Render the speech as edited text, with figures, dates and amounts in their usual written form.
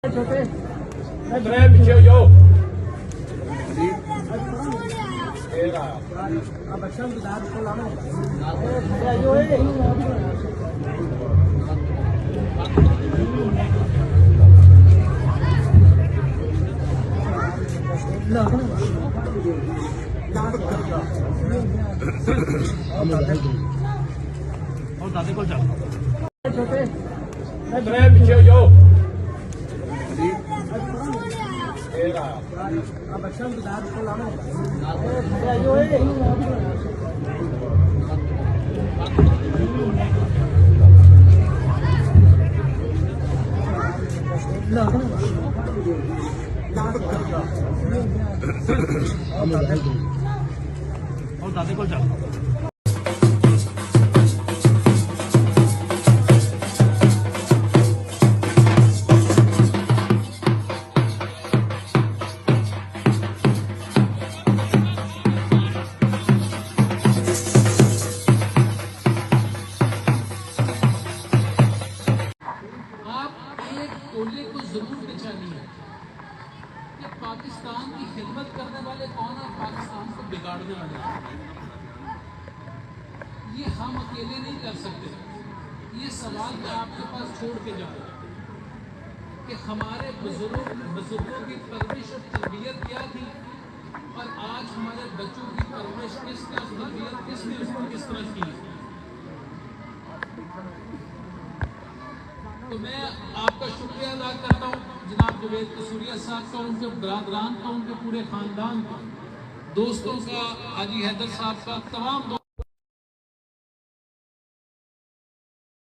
पीछे हो जाओ। और दादे को चल पीछे हो जाओ। और दादे को चल टोले को जरूर पहचानिए कि पाकिस्तान की खिदमत करने वाले कौन है, पाकिस्तान को बिगाड़ने वाले ये हम अकेले नहीं कर सकते। ये सवाल मैं आपके पास छोड़ के जाऊँ कि हमारे बुजुर्गों की परवरिश और तरबियत क्या थी और आज हमारे बच्चों की परवरिश किसने, तरबियत किसने उसको किस तरह की। तो मैं आपका शुक्रिया अदा करता हूँ जनाब जवेद कसूरिया साहब का, उनके बरादरान का, उनके पूरे खानदान का, दोस्तों का, हाजी हैदर साहब का, तमाम